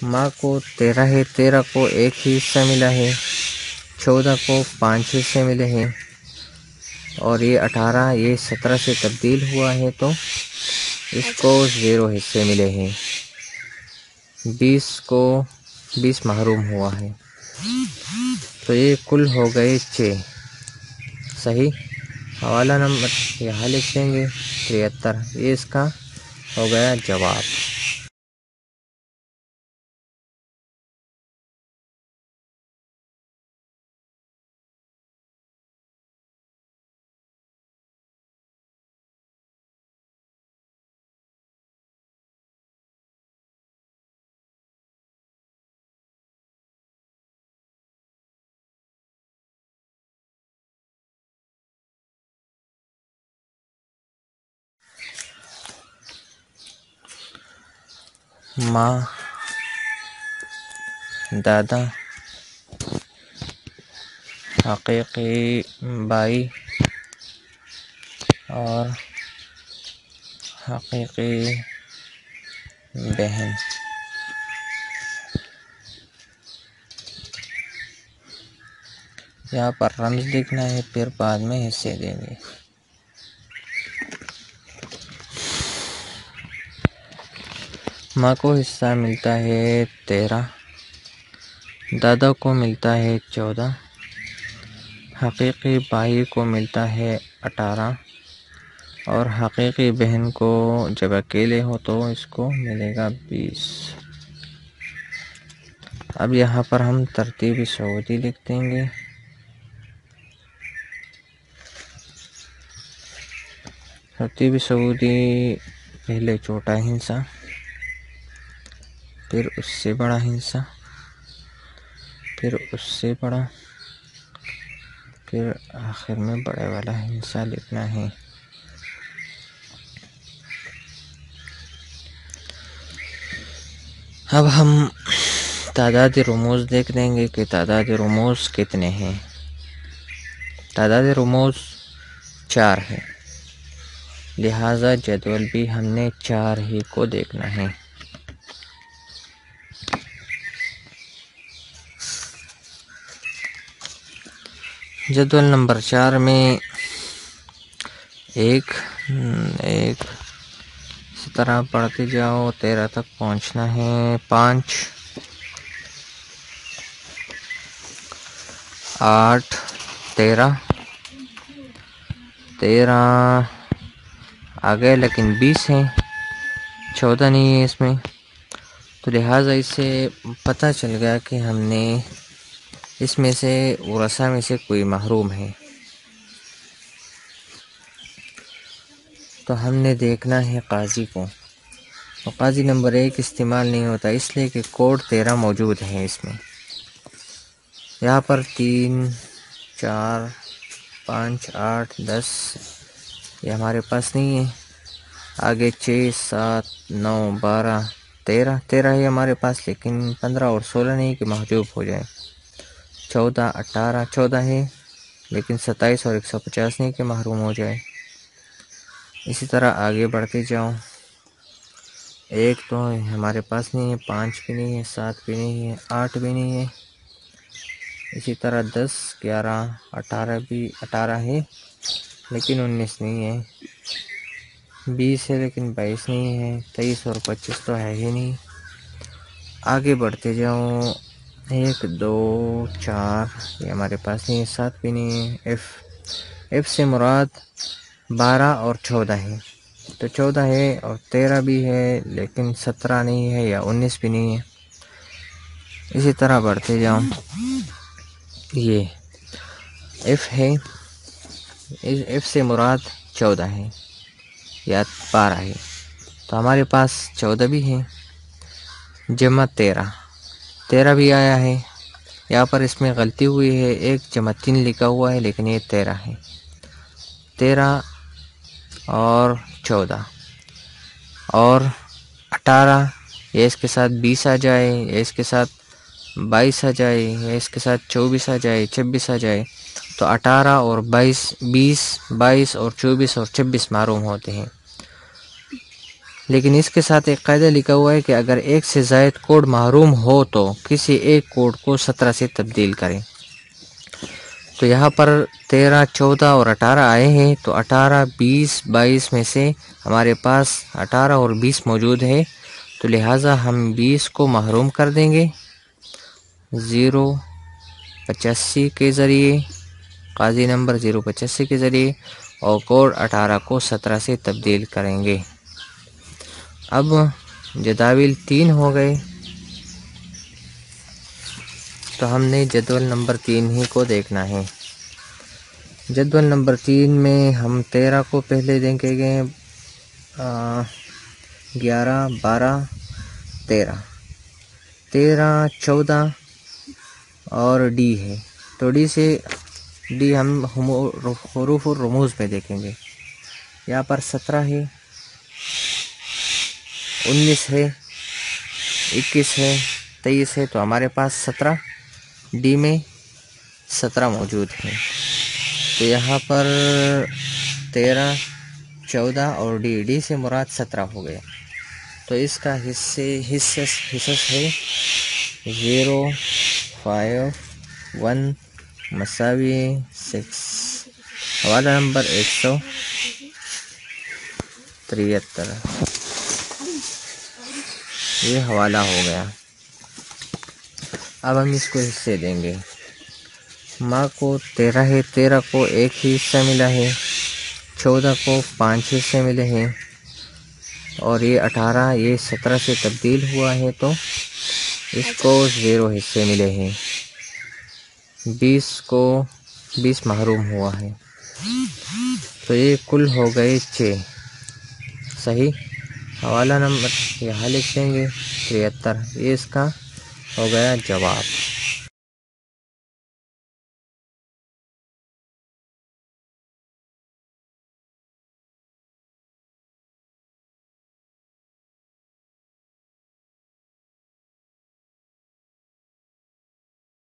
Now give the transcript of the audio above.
ماں کو 13 ہے، 13 کو 1 ہی حصہ ملا ہے، 14 کو 5 حصے ملے ہیں، اور یہ 18 یہ 17 سے تبدیل ہوا ہے تو اس کو 0 حصے ملے ہیں، 20 کو 20 محروم ہوا ہے، تو یہ کل ہو گئے 6۔ صحیح، حوالہ نمبر یہاں لکھ دیں گے 73، یہ اس کا ہو گیا جواب۔ ماں، دادا، حقیقی بھائی اور حقیقی بہن۔ یہاں پر رمز لکھنا ہے، پھر بعد میں حصے دیں گے۔ ماں کو حصہ ملتا ہے 13، دادا کو ملتا ہے 14، حقیقی بھائی کو ملتا ہے 18، اور حقیقی بہن کو جب اکیلے ہو تو اس کو ملے گا 20۔ اب یہاں پر ہم ترتیب سعودی لکھ دیں گے۔ ترتیب سعودی، پہلے چھوٹا ہندسہ، پھر اس سے بڑا ہندسہ، پھر اس سے بڑا، پھر آخر میں بڑے والا ہندسہ لکھنا ہے۔ اب ہم تعداد رموز دیکھ دیں گے کہ تعداد رموز کتنے ہیں۔ تعداد رموز 4 ہے، لہذا جدول بھی ہم نے 4 ہی کو دیکھنا ہے۔ جدول نمبر 4 میں ایک اسی طرح پڑھتے جاؤ، 13 تک پہنچنا ہے۔ 5، 8، 13 آگئے لیکن 20 ہیں، 14 نہیں ہے اس میں، تو لہٰذا اس سے پتہ چل گیا کہ ہم نے اس میں سے ورثہ میں سے کوئی محروم ہے، تو ہم نے دیکھنا ہے قاضی کو۔ تو قاضی نمبر 1 استعمال نہیں ہوتا اس لیے کہ کوڈ 13 موجود ہے اس میں۔ یہاں پر 3، 4، 5، 8، 10 یہ ہمارے پاس نہیں ہے۔ آگے 6، 7، 9، 12، 13 ہے ہمارے پاس، لیکن 15 اور 16 نہیں کہ محجوب ہو جائے۔ 14، 18، 14 ہے لیکن 27 اور 150 نہیں کہ محروم ہو جائے۔ اسی طرح آگے بڑھتے جاؤ، 1 تو ہمارے پاس نہیں ہے، 5 بھی نہیں ہے، 7 بھی نہیں ہے، 8 بھی نہیں ہے۔ اسی طرح 10، 11، 18 ہے لیکن 19 نہیں ہے، 20 ہے لیکن 22 نہیں ہے، 23 اور 25 تو ہے ہی نہیں۔ آگے بڑھتے جاؤ، 1، 2، 4 یہ ہمارے پاس نہیں ہے، 7 بھی نہیں ہے۔ ایف سے مراد 12 اور 14 ہے، تو 14 ہے اور 13 بھی ہے لیکن 17 نہیں ہے یا 19 بھی نہیں ہے۔ اسی طرح بڑھتے جاؤ، یہ ایف ہے، ایف سے مراد 14 ہے یا 12 ہے، تو ہمارے پاس 14 بھی ہے جمع 13 بھی آیا ہے۔ یہاں پر اس میں غلطی ہوئی ہے، 1 جمع 3 لکھا ہوا ہے لیکن یہ 13 ہے۔ 13 اور 14 اور 18، یہ اس کے ساتھ 20 آ جائے، یہ اس کے ساتھ 22 آ جائے، یہ اس کے ساتھ 24 آ جائے، 26 آ جائے، تو 18 اور 22 اور 24 اور 26 محروم ہوتے ہیں۔ لیکن اس کے ساتھ ایک قاعدہ لکھا ہوا ہے کہ اگر ایک سے زائد کوڈ محروم ہو تو کسی ایک کوڈ کو 17 سے تبدیل کریں۔ تو یہاں پر 13، 14 اور 18 آئے ہیں، تو 18، 20، 22 میں سے ہمارے پاس 18 اور 20 موجود ہے، تو لہٰذا ہم 20 کو محروم کر دیں گے 085 کے ذریعے، قاضی نمبر 085 کے ذریعے، اور کوڈ 18 کو 17 سے تبدیل کریں گے۔ اب جداول 3 ہو گئے، تو ہم نے جدول نمبر 3 ہی کو دیکھنا ہے۔ جدول نمبر 3 میں ہم 13 کو پہلے دیکھیں گے، 11، 12، 13، 14 اور ڈی ہے، تو ڈی ہم حروف اور رموز میں دیکھیں گے۔ یہاں پر 17 ہے، 19 ہے، 21 ہے، 23 ہے، تو ہمارے پاس 17 ڈی میں 17 موجود ہے، تو یہاں پر 13، 14 اور ڈی سے مراد 17 ہو گیا، تو اس کا حصص ہے 0، 5، 1 مساوی 6، حوالہ نمبر 173، یہ حوالہ ہو گیا۔ اب ہم اس کو حصے دیں گے۔ ماں کو 13 ہے، 13 کو 1 ہی حصہ ملا ہے، 14 کو 5 حصے ملے ہیں، اور یہ 18 یہ 17 سے تبدیل ہوا ہے تو اس کو 0 حصے ملے ہیں، 20 کو 20 محروم ہوا ہے، تو یہ کل ہو گئے 6۔ صحیح، حوالہ نمبر یہاں لکھ دیں گے 73، یہ اس کا ہو گیا جواب۔